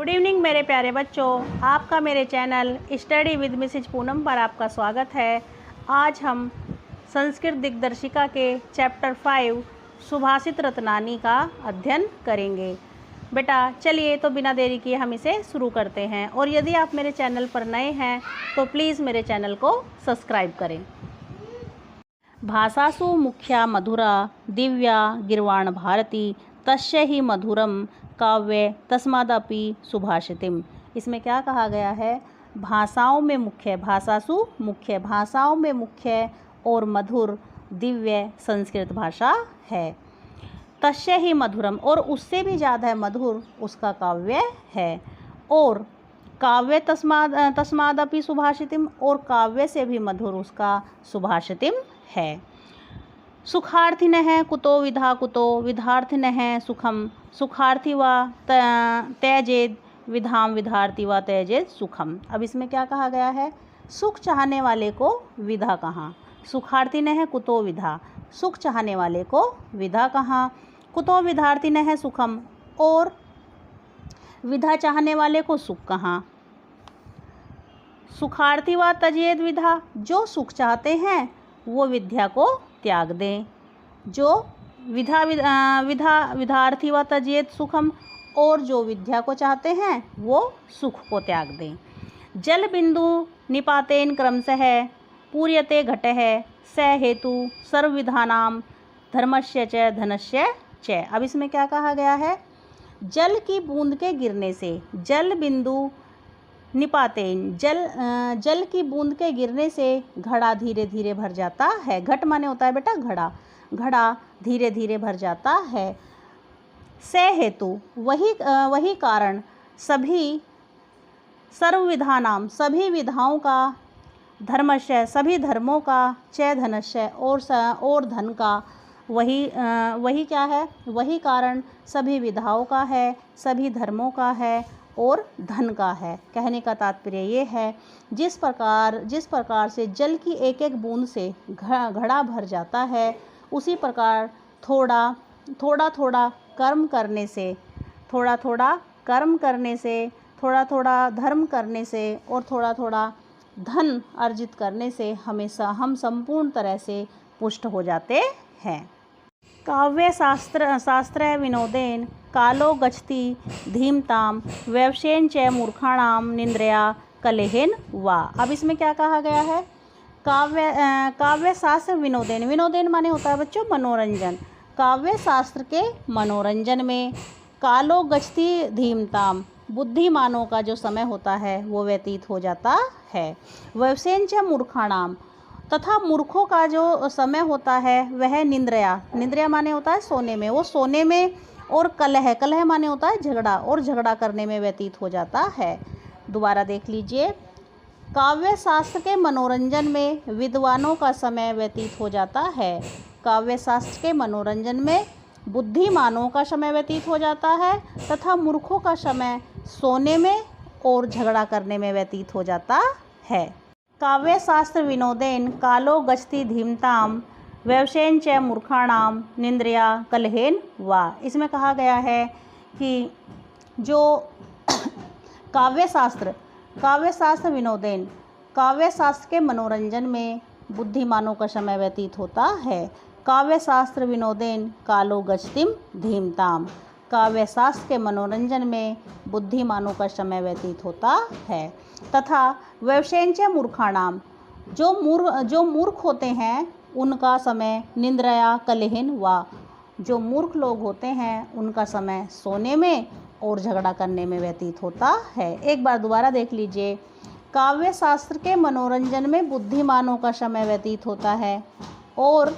Good evening मेरे प्यारे बच्चों, आपका मेरे channel study with mrs Poonam पर आपका स्वागत है। आज हम संस्कृत दिग्दर्शिका के चैप्टर 5 सुभाषित रत्नानी का अध्ययन करेंगे। बेटा चलिए तो बिना देरी किए हम इसे शुरू करते हैं। और यदि आप मेरे चैनल पर नए हैं तो प्लीज़ मेरे चैनल को सब्सक्राइब करें। भाषासु मुख्या मधुरा दिव्या गिर्वाण भारती तस्य ही मधुरम काव्य तस्मादपि सुभाषितिम। इसमें क्या कहा गया है? भाषाओं में मुख्य, भाषासु मुख्य, भाषाओं में मुख्य और मधुर दिव्य संस्कृत भाषा है। तस्य ही मधुरम, और उससे भी ज़्यादा मधुर उसका काव्य है। और काव्य तस्मादपि सुभाषितिम, और काव्य से भी मधुर उसका सुभाषितिम है। सुखार्थिनः कुतो विधा कुतो विधार्थिनः सुखम सुखार्थी व त्यजेद विधाम विधार्थी व त्यजेद सुखम। अब इसमें क्या कहा गया है? सुख चाहने वाले को विधा कहाँ? सुखार्थिनः कुतो विधा, सुख चाहने वाले को विधा कहाँ? कुतो विधार्थिनः सुखम, और विधा चाहने वाले को सुख कहाँ? सुखार्थी व त्यजेद विधा, जो सुख चाहते हैं वो विद्या को त्याग दें। जो विधार्थी व त्यजेत सुखम, और जो विद्या को चाहते हैं वो सुख को त्याग दें। जल बिंदु निपातेन क्रमशः पूर्यते घटः स हेतु सर्वविधानाम धर्मस्य च धनस्य च। अब इसमें क्या कहा गया है? जल की बूंद के गिरने से, जल बिंदु निपातेन, जल की बूंद के गिरने से घड़ा धीरे धीरे भर जाता है। घट माने होता है बेटा घड़ा, घड़ा धीरे धीरे भर जाता है। से हेतु, वही कारण, सभी सर्वविधानाम, सभी विधाओं का, धर्मस्य, सभी धर्मों का, च धनस्य, और धन का, वही क्या है? वही कारण सभी विधाओं का है, सभी धर्मों का है और धन का है। कहने का तात्पर्य ये है, जिस प्रकार से जल की एक एक बूंद से घड़ा भर जाता है, उसी प्रकार थोड़ा थोड़ा कर्म करने से, थोड़ा थोड़ा धर्म करने से और थोड़ा थोड़ा धन अर्जित करने से हमेशा हम संपूर्ण तरह से पुष्ट हो जाते हैं। काव्य शास्त्र विनोदेन कालो गच्छति धीमताम व्यवसेन च मूर्खाणाम निंद्रया कलेहेन वा। अब इसमें क्या कहा गया है? काव्य शास्त्र विनोदेन, विनोदेन माने होता है बच्चों मनोरंजन। काव्य शास्त्र के मनोरंजन में कालो गच्छति धीमताम, बुद्धिमानों का जो समय होता है वो व्यतीत हो जाता है। व्यवसेन च मूर्खाणाम, तथा मूर्खों का जो समय होता है वह निंद्रया, निंद्रया माने होता है सोने में, वो सोने में, और कलह माने होता है झगड़ा, और झगड़ा करने में व्यतीत हो जाता है। दोबारा देख लीजिए, काव्य शास्त्र के मनोरंजन में विद्वानों का समय व्यतीत हो जाता है। काव्य शास्त्र के मनोरंजन में बुद्धिमानों का समय व्यतीत हो जाता है तथा मूर्खों का समय सोने में और झगड़ा करने में व्यतीत हो जाता है। काव्य शास्त्र विनोदेन कालो गच्छति धीमताम व्यवसेन च मूर्खाणाम निंद्रया कलहेन वा। इसमें कहा गया है कि जो काव्य शास्त्र विनोदेन, काव्य शास्त्र के मनोरंजन में बुद्धिमानों का समय व्यतीत होता है। काव्य शास्त्र विनोदेन कालो गच्छतिम धीमताम, काव्य शास्त्र के मनोरंजन में बुद्धिमानों का समय व्यतीत होता है। तथा व्यवसेन च मूर्खाणाम, जो मूर्ख होते हैं उनका समय निंद्रया कलहेन वा, जो मूर्ख लोग होते हैं उनका समय सोने में और झगड़ा करने में व्यतीत होता है। एक बार दोबारा देख लीजिए, काव्य शास्त्र के मनोरंजन में बुद्धिमानों का समय व्यतीत होता है और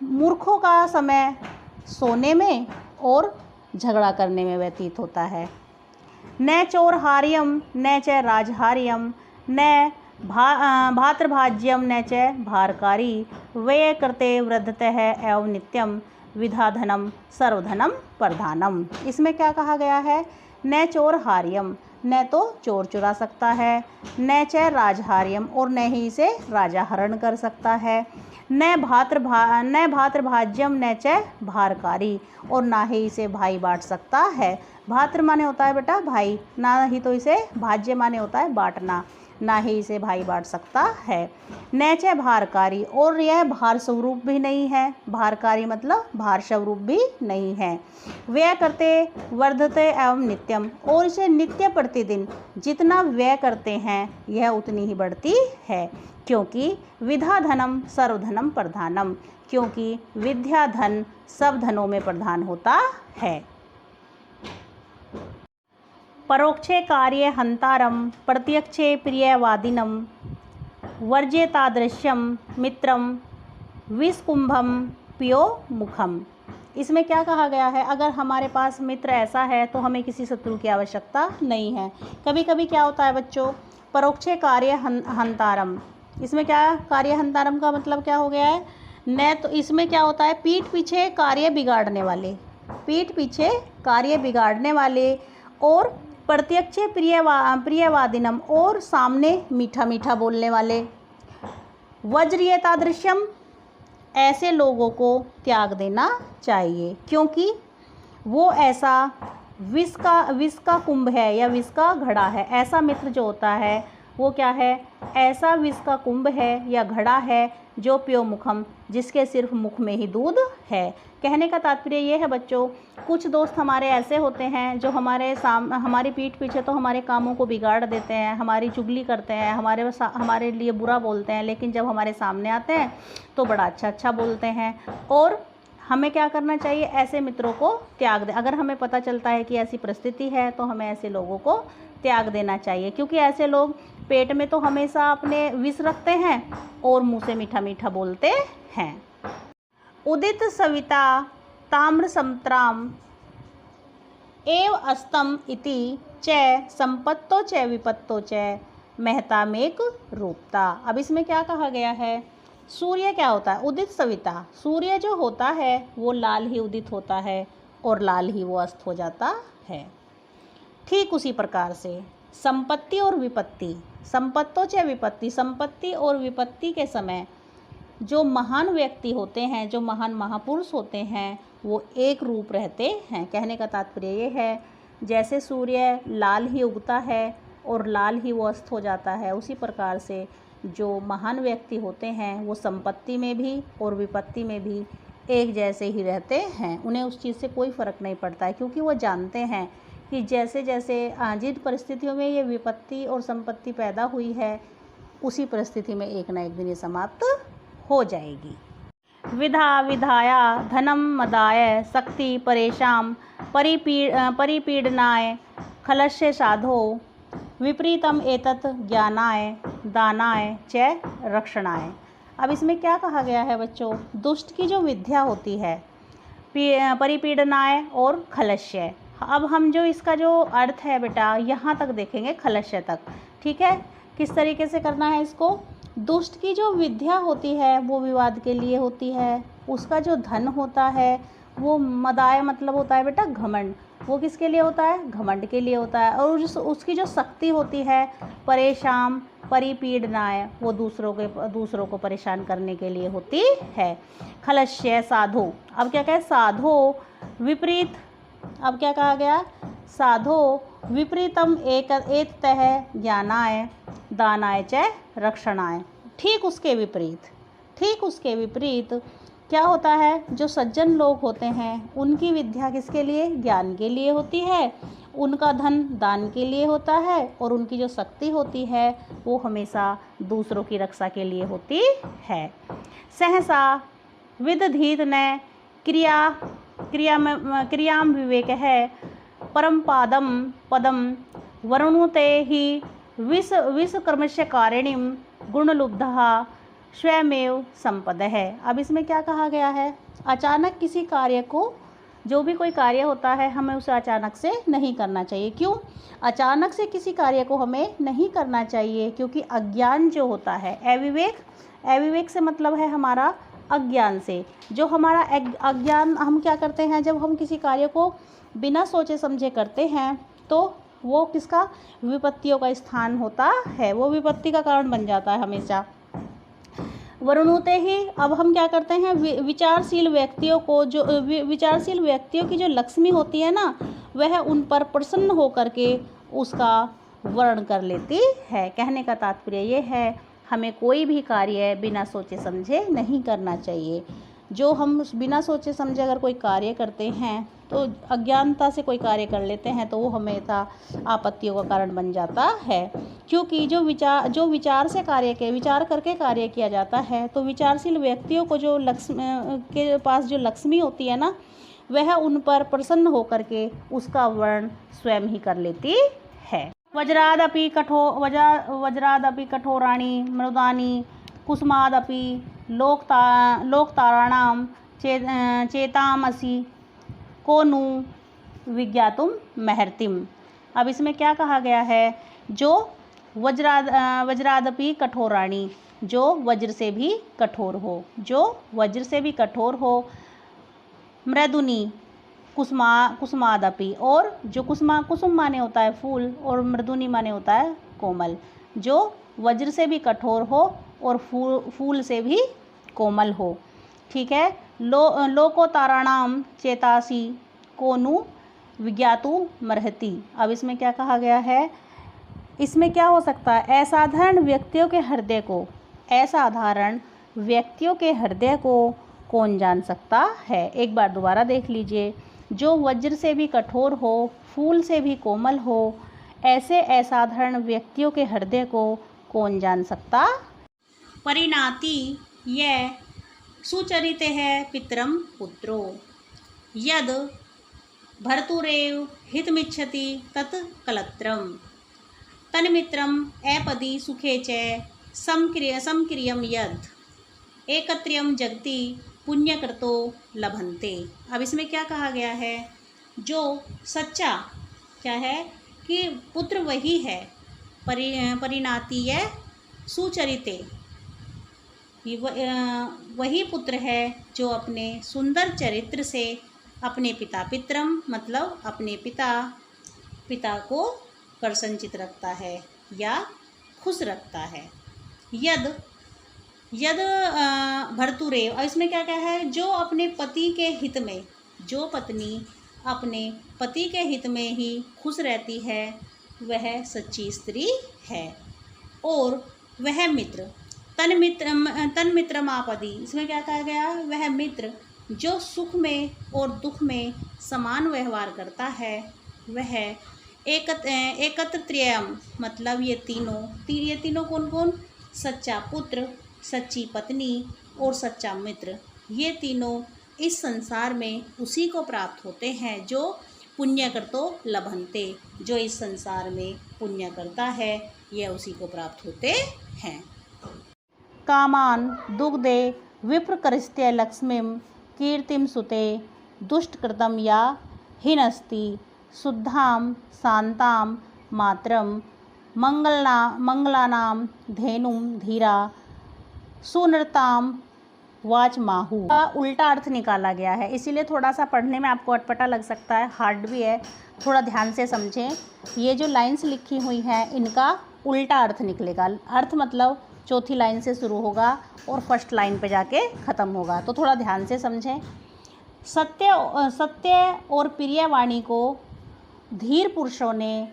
मूर्खों का समय सोने में और झगड़ा करने में व्यतीत होता है। न चोरहार्यम न च राजहार्यम न भातृभाज्यम न च भारकारी व्यय कृते वृद्धतः एवं नित्यम विधाधनम सर्वधनम प्रधानम। इसमें क्या कहा गया है? न चोरहार्यम, न तो चोर चुरा सकता है, न च राजहार्यम और न ही इसे राजा हरण कर सकता है, न भातृभाज्यम न च भारकारी और ना ही इसे भाई बांट सकता है। भातृ माने होता है बेटा भाई, ना ही तो इसे भाज्य माने होता है बांटना, ना ही इसे भाई बांट सकता है। न च भारकारी और यह भार स्वरूप भी नहीं है, भारकारी मतलब भार स्वरूप भी नहीं है। व्यय करते वर्धते एवं नित्यम और इसे नित्य प्रतिदिन जितना व्यय करते हैं यह उतनी ही बढ़ती है, क्योंकि विद्या धनम सर्वधनम प्रधानम, क्योंकि विद्या धन सब धनों में प्रधान होता है। परोक्षे कार्ये हंतारम प्रत्यक्षे प्रियवादिनम वर्जेतादृश्यम मित्रम विषकुंभम पियो मुखम। इसमें क्या कहा गया है, अगर हमारे पास मित्र ऐसा है तो हमें किसी शत्रु की आवश्यकता नहीं है। कभी कभी क्या होता है बच्चों, परोक्षे कार्य हंतारम, इसमें क्या कार्य हंतारम का मतलब क्या हो गया है, न तो इसमें क्या होता है पीठ पीछे कार्य बिगाड़ने वाले, पीठ पीछे कार्य बिगाड़ने वाले और प्रत्यक्षे प्रियवादिनम और सामने मीठा मीठा बोलने वाले। वज्रियतादृश्यम ऐसे लोगों को त्याग देना चाहिए, क्योंकि वो ऐसा विष का कुंभ है या विष का घड़ा है। ऐसा मित्र जो होता है वो क्या है, ऐसा विष का कुंभ है या घड़ा है जो पियो मुखम, जिसके सिर्फ मुख में ही दूध है। कहने का तात्पर्य ये है बच्चों, कुछ दोस्त हमारे ऐसे होते हैं जो हमारी पीठ पीछे तो हमारे कामों को बिगाड़ देते हैं, हमारी चुगली करते हैं, हमारे लिए बुरा बोलते हैं, लेकिन जब हमारे सामने आते हैं तो बड़ा अच्छा बोलते हैं। और हमें क्या करना चाहिए, ऐसे मित्रों को त्याग दे। अगर हमें पता चलता है कि ऐसी परिस्थिति है तो हमें ऐसे लोगों को त्याग देना चाहिए, क्योंकि ऐसे लोग पेट में तो हमेशा अपने विष रखते हैं और मुंह से मीठा मीठा बोलते हैं। उदित सविता ताम्र संत्राम एव अस्तम इति च संपत्तो च विपत्तो च महतामेक रूपता। अब इसमें क्या कहा गया है, सूर्य क्या होता है, उदित सविता, सूर्य जो होता है वो लाल ही उदित होता है और लाल ही वो अस्त हो जाता है। ठीक उसी प्रकार से संपत्ति और विपत्ति, संपत्तो च विपत्ति, संपत्ति और विपत्ति के समय जो महान व्यक्ति होते हैं, जो महान महापुरुष होते हैं, वो एक रूप रहते हैं। कहने का तात्पर्य ये है, जैसे सूर्य लाल ही उगता है और लाल ही वो अस्त हो जाता है, उसी प्रकार से जो महान व्यक्ति होते हैं वो संपत्ति में भी और विपत्ति में भी एक जैसे ही रहते हैं। उन्हें उस चीज़ से कोई फ़र्क नहीं पड़ता है, क्योंकि वो जानते हैं कि जैसे जैसे जिन परिस्थितियों में ये विपत्ति और संपत्ति पैदा हुई है, उसी परिस्थिति में एक ना एक दिन ये समाप्त हो जाएगी। विधा विधाया धनम मदाय शक्ति परेशान परिपीडनाय खलस्य साधो विपरीतम एतत् ज्ञानाय दानाय च रक्षणाय। अब इसमें क्या कहा गया है बच्चों, दुष्ट की जो विद्या होती है परिपीडनाय और खलस्य। अब हम जो इसका जो अर्थ है बेटा यहाँ तक देखेंगे, खलस्य तक, ठीक है। किस तरीके से करना है इसको, दुष्ट की जो विद्या होती है वो विवाद के लिए होती है, उसका जो धन होता है वो मदाय मतलब होता है बेटा घमंड, वो किसके लिए होता है, घमंड के लिए होता है। और उसकी जो शक्ति होती है परेशान परिपीडनाय, वो दूसरों को परेशान करने के लिए होती है। खलस्य साधो, अब क्या कहे, साधो विपरीत, अब क्या कहा गया, साधो विपरीतम एततः ज्ञानाय दानाय च रक्षणाय। ठीक उसके विपरीत क्या होता है, जो सज्जन लोग होते हैं उनकी विद्या किसके लिए, ज्ञान के लिए होती है, उनका धन दान के लिए होता है, और उनकी जो शक्ति होती है वो हमेशा दूसरों की रक्षा के लिए होती है। सहसा विदधीत न क्रियाम विवेक है परम पदम वरुणुते ही विषकर्मस्य कारिणीम गुणलुब्धः स्वयमेव संपद है। अब इसमें क्या कहा गया है, अचानक किसी कार्य को, जो भी कोई कार्य होता है हमें उसे अचानक से नहीं करना चाहिए। क्यों अचानक से किसी कार्य को हमें नहीं करना चाहिए, क्योंकि अज्ञान जो होता है, अविवेक से मतलब है हमारा अज्ञान से। जो हमारा अज्ञान, हम क्या करते हैं, जब हम किसी कार्य को बिना सोचे समझे करते हैं तो वो किसका, विपत्तियों का स्थान होता है, वो विपत्ति का कारण बन जाता है हमेशा। वरुणोते ही, अब हम क्या करते हैं, विचारशील व्यक्तियों को जो विचारशील व्यक्तियों की जो लक्ष्मी होती है ना, वह उन पर प्रसन्न होकर के उसका वर्ण कर लेती है। कहने का तात्पर्य ये है, हमें कोई भी कार्य बिना सोचे समझे नहीं करना चाहिए। जो हम बिना सोचे समझे अगर कोई कार्य करते हैं तो अज्ञानता से कोई कार्य कर लेते हैं तो वो हमेशा आपत्तियों का कारण बन जाता है। क्योंकि जो विचार से विचार करके कार्य किया जाता है, तो विचारशील व्यक्तियों को जो के पास जो लक्ष्मी होती है ना, वह उन पर प्रसन्न होकर के उसका वर्ण स्वयं ही कर लेती है। वज्रादपि कठोराणि मृदानि कुसुमादपि लोकताराणां चेतामसि को नु विज्ञातुम महर्तिम। अब इसमें क्या कहा गया है, जो वज्रादपि कठोराणि, जो वज्र से भी कठोर हो, जो वज्र से भी कठोर हो, मृदुनी कुसुमादपि, और जो कुसुम माने होता है फूल और मृदुनी माने होता है कोमल, जो वज्र से भी कठोर हो और फूल से भी कोमल हो। ठीक है। लोको ताराणाम चेतासी कोनु विज्ञातु मर्हति। अब इसमें क्या कहा गया है, इसमें क्या हो सकता है, असाधारण व्यक्तियों के हृदय को कौन जान सकता है। एक बार दोबारा देख लीजिए, जो वज्र से भी कठोर हो, फूल से भी कोमल हो, ऐसे असाधारण व्यक्तियों के हृदय को कौन जान सकता। परिणाति यह सुचरिते है पितरम पुत्रो, यद भर्तुरेव हितमिच्छति तत् कलत्रम, तन्मित्रम अपदी सुखे च समक्रियम यद एकत्र्यम जगति पुण्यकृतो लभन्ते। अब इसमें क्या कहा गया है, जो सच्चा क्या है कि पुत्र वही है, परिणाति यह सुचरिते, वही पुत्र है जो अपने सुंदर चरित्र से अपने पितरम मतलब अपने पिता को प्रसन्नचित रखता है या खुश रखता है। यद भर्तुरेव, और इसमें क्या क्या है, जो अपने पति के हित में, जो पत्नी अपने पति के हित में ही खुश रहती है, वह सच्ची स्त्री है। और वह मित्र, तन्मित्रमापदी, इसमें क्या कहा गया, वह मित्र जो सुख में और दुख में समान व्यवहार करता है, वह एकत्र त्रयम मतलब ये तीनों कौन कौन, सच्चा पुत्र, सच्ची पत्नी और सच्चा मित्र, ये तीनों इस संसार में उसी को प्राप्त होते हैं जो पुण्यकृतो लभन्ते, जो इस संसार में पुण्य करता है, यह उसी को प्राप्त होते हैं। कामान दुग्धे विप्रकृत्य लक्ष्मीं कीर्तिम सुते दुष्टकृतम या हिनस्ति शुद्धां शांतां मात्रम मंगलानां धेनुं धीरा सुनृतां वाचमाहु का उल्टा अर्थ निकाला गया है, इसीलिए थोड़ा सा पढ़ने में आपको अटपटा लग सकता है, हार्ड भी है, थोड़ा ध्यान से समझें। ये जो लाइंस लिखी हुई हैं इनका उल्टा अर्थ निकलेगा। अर्थ मतलब चौथी लाइन से शुरू होगा और फर्स्ट लाइन पे जाके ख़त्म होगा, तो थोड़ा ध्यान से समझें। सत्य और प्रिय वाणी को धीर पुरुषों ने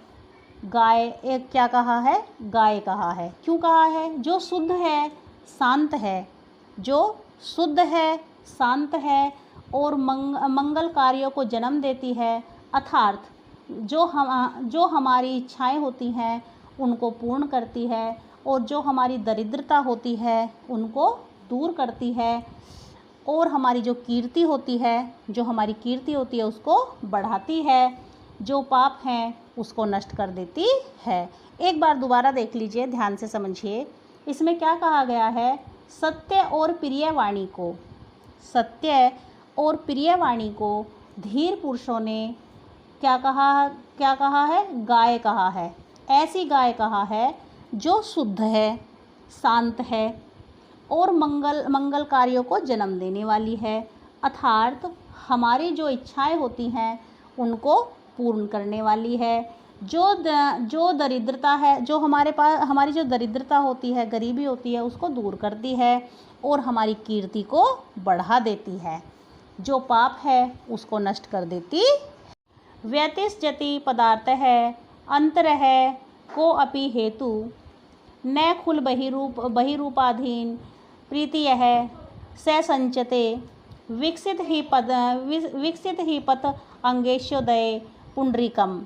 क्या कहा है, गाय कहा है। क्यों कहा है, जो शुद्ध है शांत है, जो शुद्ध है शांत है और मंगल कार्यों को जन्म देती है, अर्थात जो हमारी इच्छाएं होती हैं उनको पूर्ण करती है और जो हमारी दरिद्रता होती है उनको दूर करती है, और हमारी जो कीर्ति होती है उसको बढ़ाती है, जो पाप हैं उसको नष्ट कर देती है। एक बार दोबारा देख लीजिए, ध्यान से समझिए। इसमें क्या कहा गया है, सत्य और प्रिय वाणी को धीर पुरुषों ने क्या कहा है, गाय कहा है। ऐसी गाय कहा है जो शुद्ध है, शांत है और मंगल कार्यों को जन्म देने वाली है, अर्थात हमारी जो इच्छाएं होती हैं उनको पूर्ण करने वाली है। जो दरिद्रता है, जो हमारे पास हमारी जो दरिद्रता होती है, गरीबी होती है, उसको दूर करती है और हमारी कीर्ति को बढ़ा देती है। जो पाप है उसको नष्ट कर देती। व्यतिष्ठति पदार्थ है अंतरः को अपि हेतु न खुल बहिरूपाधीन प्रीतियः स संचते विकसित ही पथ अंगेशोदय पुंडरीकम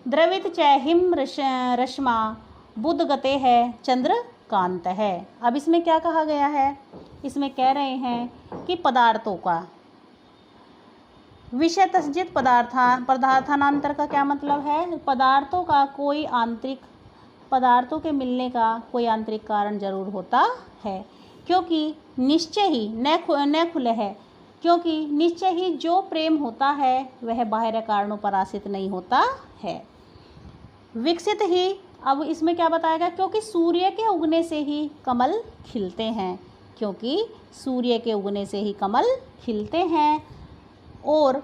द्रवित च हिम रश्मा बुधगते है चंद्रकांत है। अब इसमें क्या कहा गया है? इसमें कह रहे हैं कि पदार्थों का विषय तस्जित पदार्थानांतर का क्या मतलब है? पदार्थों का कोई आंतरिक, पदार्थों के मिलने का कोई आंतरिक कारण जरूर होता है, क्योंकि निश्चय ही न खुले है, क्योंकि निश्चय ही जो प्रेम होता है वह बाहर कारणों पर आश्रित नहीं होता है। विकसित ही, अब इसमें क्या बताएगा? क्योंकि सूर्य के उगने से ही कमल खिलते हैं, क्योंकि सूर्य के उगने से ही कमल खिलते हैं। और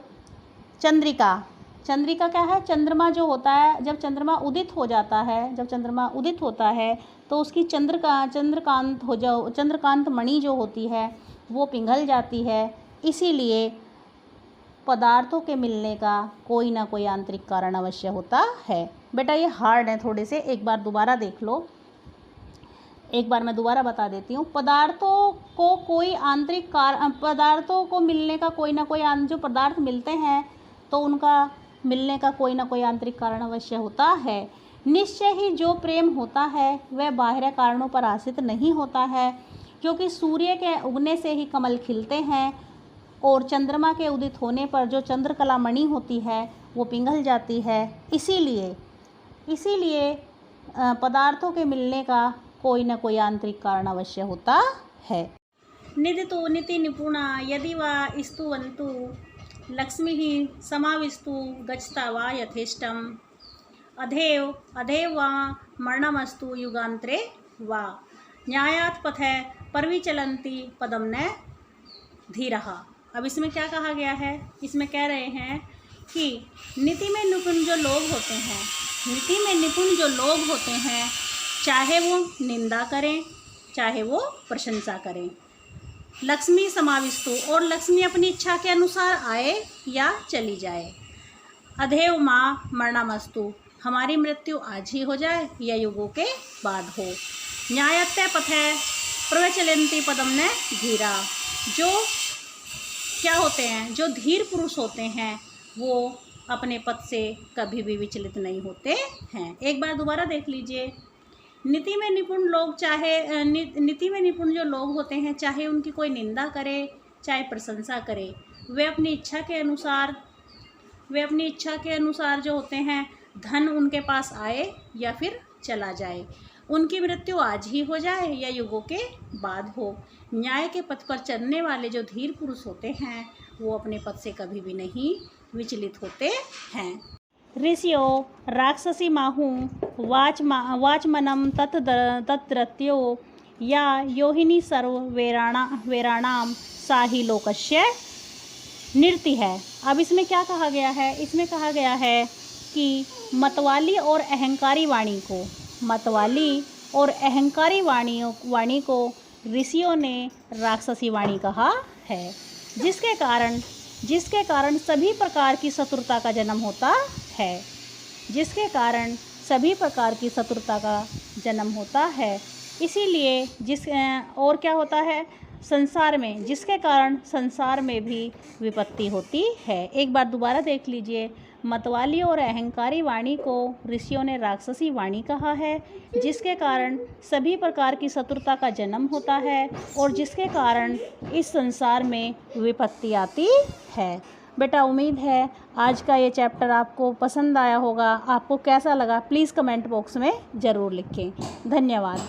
चंद्रिका, चंद्रिका क्या है? चंद्रमा जो होता है, जब चंद्रमा उदित हो जाता है, जब चंद्रमा उदित होता है तो उसकी चंद्रकांत मणि जो होती है वो पिघल जाती है। इसीलिए पदार्थों के मिलने का कोई ना कोई आंतरिक कारण अवश्य होता है। बेटा ये हार्ड है थोड़े से, एक बार दोबारा देख लो, एक बार मैं दोबारा बता देती हूँ। पदार्थों को कोई आंतरिक कारण, पदार्थों को मिलने का कोई ना कोई, जो पदार्थ मिलते हैं तो उनका मिलने का कोई ना कोई आंतरिक कारण अवश्य होता है। निश्चय ही जो प्रेम होता है वह बाहरी कारणों पर आश्रित नहीं होता है, क्योंकि सूर्य के उगने से ही कमल खिलते हैं और चंद्रमा के उदित होने पर जो चंद्रकला मणि होती है वो पिघल जाती है। इसीलिए पदार्थों के मिलने का कोई ना कोई आंतरिक कारण अवश्य होता है। निदितो नीति निपुणा यदि वा स्तुवन्तु लक्ष्मीः समाविस्तु गच्छता वा यथेष्टम अधेव वा मरणमस्तु युगांतरे वा न्यायात् पथे परविचलन्ति पदम न धीरः। अब इसमें क्या कहा गया है? इसमें कह रहे हैं कि नीति में निपुण जो लोग होते हैं, नीति में निपुण जो लोग होते हैं, चाहे वो निंदा करें चाहे वो प्रशंसा करें, लक्ष्मी समाविष्टु, और लक्ष्मी अपनी इच्छा के अनुसार आए या चली जाए, अधेव माँ मरणामस्तु, हमारी मृत्यु आज ही हो जाए या युगों के बाद हो, न्यायत्य पथे प्रवचलन्ति पदम न धीरा, जो क्या होते हैं, जो धीर पुरुष होते हैं वो अपने पद से कभी भी विचलित नहीं होते हैं। एक बार दोबारा देख लीजिए। नीति में निपुण लोग, चाहे नीति में निपुण जो लोग होते हैं, चाहे उनकी कोई निंदा करे चाहे प्रशंसा करे, वे अपनी इच्छा के अनुसार जो होते हैं, धन उनके पास आए या फिर चला जाए, उनकी मृत्यु आज ही हो जाए या युगों के बाद हो, न्याय के पथ पर चलने वाले जो धीर पुरुष होते हैं वो अपने पद से कभी भी नहीं विचलित होते हैं। ऋषियों राक्षसी माहू वाचमनम तत्रत्यो या योहिनी सर्व वेराणाम साही लोकस्य नृत्य है। अब इसमें क्या कहा गया है? इसमें कहा गया है कि मतवाली और अहंकारी वाणी को ऋषियों ने राक्षसी वाणी कहा है, जिसके कारण सभी प्रकार की शत्रुता का जन्म होता है। इसीलिए और क्या होता है संसार में, जिसके कारण संसार में भी विपत्ति होती है। एक बार दोबारा देख लीजिए। मतवाली और अहंकारी वाणी को ऋषियों ने राक्षसी वाणी कहा है, जिसके कारण सभी प्रकार की शत्रुता का जन्म होता है और जिसके कारण इस संसार में विपत्ति आती है। बेटा उम्मीद है आज का ये चैप्टर आपको पसंद आया होगा। आपको कैसा लगा प्लीज़ कमेंट बॉक्स में ज़रूर लिखें। धन्यवाद।